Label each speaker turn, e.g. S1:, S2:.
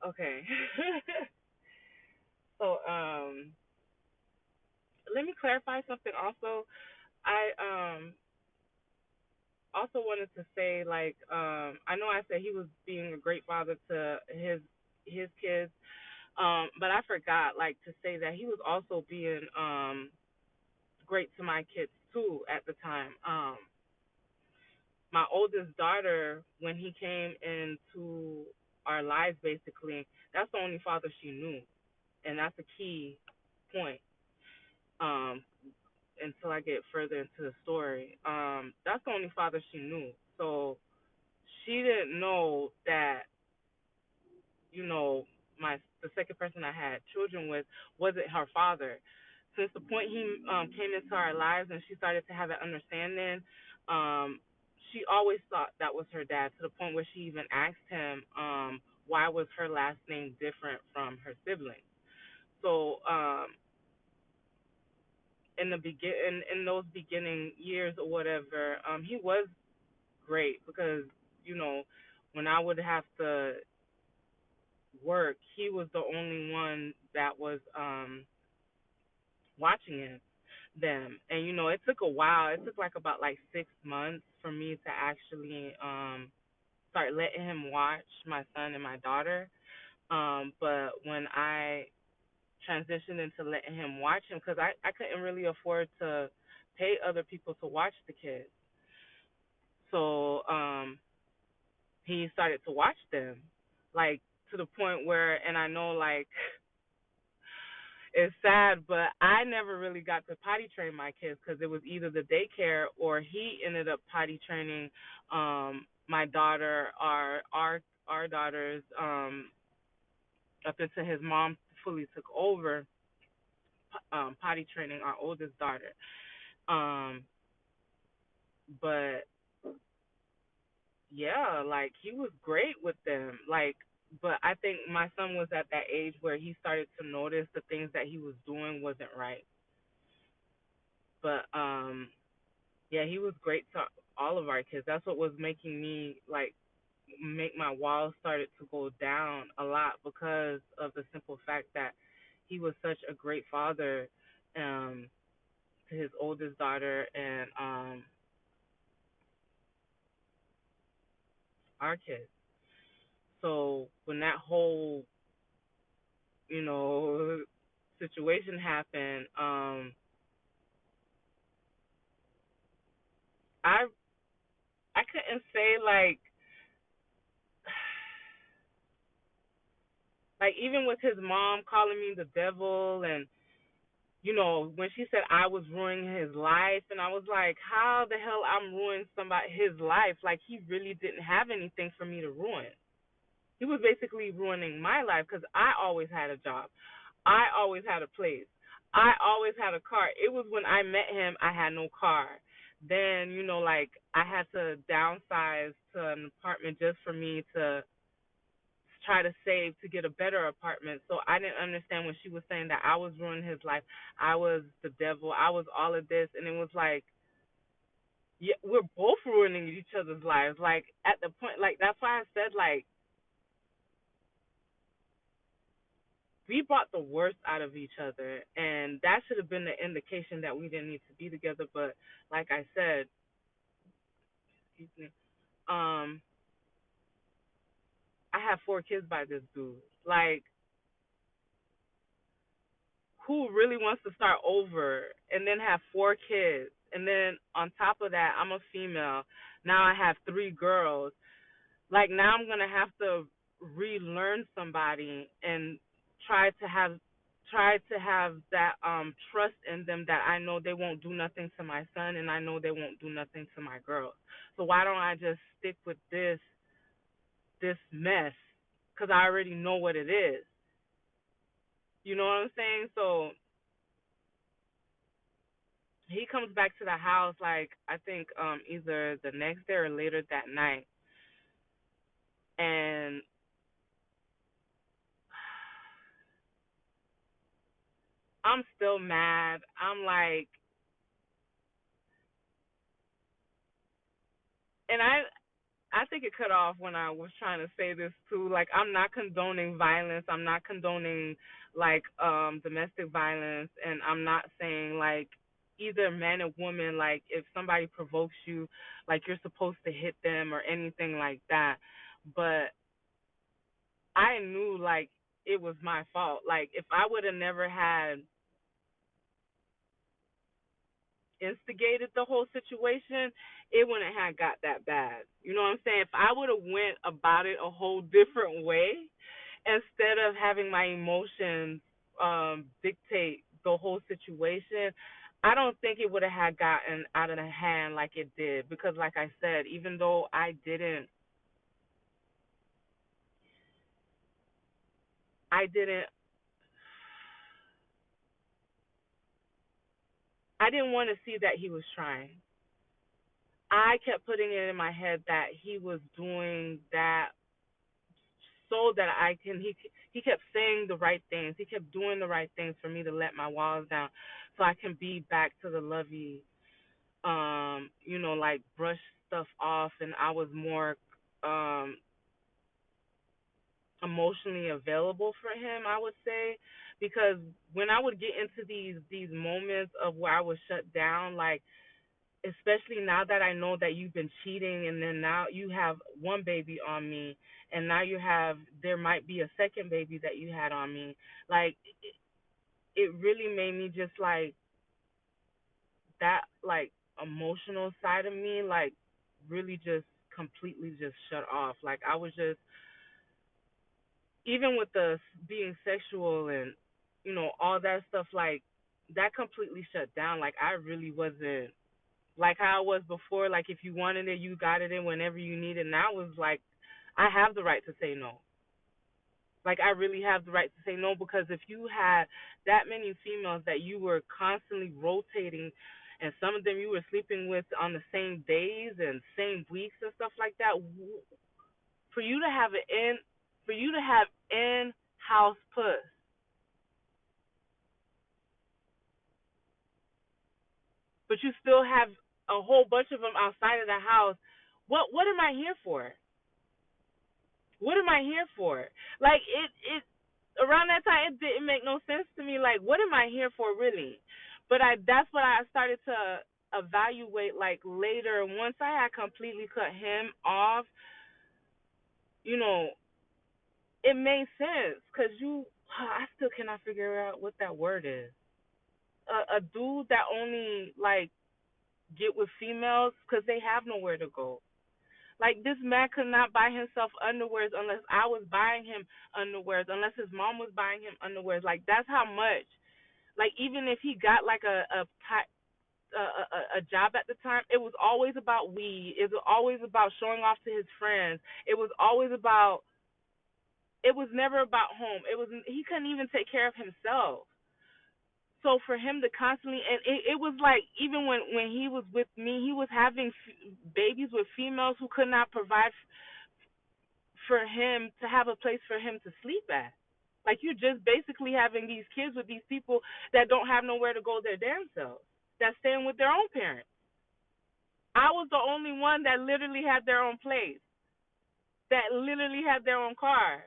S1: Okay. So, let me clarify something also. I also wanted to say, like, I know I said he was being a great father to his kids, but I forgot, like, to say that he was also being great to my kids too at the time. My oldest daughter, when he came into our lives, basically, that's the only father she knew, and that's a key point. Um, until I get further into the story, that's the only father she knew. So she didn't know that, you know, my the second person I had children with wasn't her father. Since the point he came into our lives and she started to have an understanding, um, she always thought that was her dad, to the point where she even asked him, why was her last name different from her siblings. So, in those beginning years or whatever, he was great because, you know, when I would have to work, he was the only one that was watching them. And, you know, it took a while. It took like about like 6 months for me to actually start letting him watch my son and my daughter. But when I transitioned into letting him watch him, because I couldn't really afford to pay other people to watch the kids. So he started to watch them, like, to the point where, and I know, like, it's sad, but I never really got to potty train my kids because it was either the daycare or he ended up potty training my daughter, our daughters, up until his mom fully took over potty training our oldest daughter. Um, but yeah, like, he was great with them. Like, but I think my son was at that age where he started to notice the things that he was doing wasn't right. But yeah, he was great to all of our kids. That's what was making me, like, make my walls started to go down a lot, because of the simple fact that he was such a great father um to his oldest daughter and our kids. So when that whole, you know, situation happened, I I couldn't say, like, even with his mom calling me the devil, and, you know, when she said I was ruining his life, and I was like, how the hell I'm ruining somebody his life? Like, he really didn't have anything for me to ruin. He was basically ruining my life because I always had a job. I always had a place. I always had a car. It was when I met him, I had no car. Then, you know, like, I had to downsize to an apartment just for me to try to save to get a better apartment. So I didn't understand when she was saying that I was ruining his life. I was the devil. I was all of this. And it was like, yeah, we're both ruining each other's lives. Like, at the point, like, that's why I said, like, we brought the worst out of each other, and that should have been the indication that we didn't need to be together. But like I said, excuse me, um, I have 4 kids by this dude. Like, who really wants to start over and then have 4 kids? And then on top of that, I'm a female. Now I have 3 girls. Like, now I'm gonna have to relearn somebody and try to have that trust in them, that I know they won't do nothing to my son and I know they won't do nothing to my girls. So why don't I just stick with this mess, cuz I already know what it is. You know what I'm saying? So he comes back to the house, like, I think either the next day or later that night, and I'm still mad. I'm like, and I think it cut off when I was trying to say this too. Like, I'm not condoning violence. I'm not condoning like domestic violence, and I'm not saying like either man or woman, like if somebody provokes you, like you're supposed to hit them or anything like that. But I knew like it was my fault. Like if I would have never had instigated the whole situation, it wouldn't have got that bad. You know what I'm saying? If I would have went about it a whole different way, instead of having my emotions dictate the whole situation, I don't think it would have had gotten out of the hand like it did. Because, like I said, even though I didn't, I didn't want to see that he was trying. I kept putting it in my head that he was doing that so that I can. He kept saying the right things. He kept doing the right things for me to let my walls down, so I can be back to the lovey, like brush stuff off, and I was more um emotionally available for him, I would say, because when I would get into these moments of where I was shut down, like especially now that I know that you've been cheating, and then now you have one baby on me, and now there might be a second baby that you had on me. Like it really made me just like that, like emotional side of me, like really just completely just shut off. Like I was just, even with the being sexual and all that stuff, like that completely shut down. Like I really wasn't like how I was before. Like if you wanted it, you got it in whenever you needed. Now it's like I have the right to say no. Like I really have the right to say no, because if you had that many females that you were constantly rotating, and some of them you were sleeping with on the same days and same weeks and stuff like that, for you to have in house puss, but you still have a whole bunch of them outside of the house. What am I here for? What am I here for? Like it around that time it didn't make no sense to me. Like what am I here for really? But I that's what I started to evaluate like later, once I had completely cut him off. You know, it made sense because I still cannot figure out what that word is. A dude that only like get with females because they have nowhere to go. Like this man could not buy himself underwears unless I was buying him underwears, unless his mom was buying him underwears. Like that's how much. Like even if he got like a job at the time, it was always about weed. It was always about showing off to his friends. It was always about. It was never about home. It was he couldn't even take care of himself. So for him to constantly, and it was like even when he was with me, he was having babies with females who could not provide for him to have a place for him to sleep at. Like you're just basically having these kids with these people that don't have nowhere to go their damn selves, that's staying with their own parents. I was the only one that literally had their own place, that literally had their own car.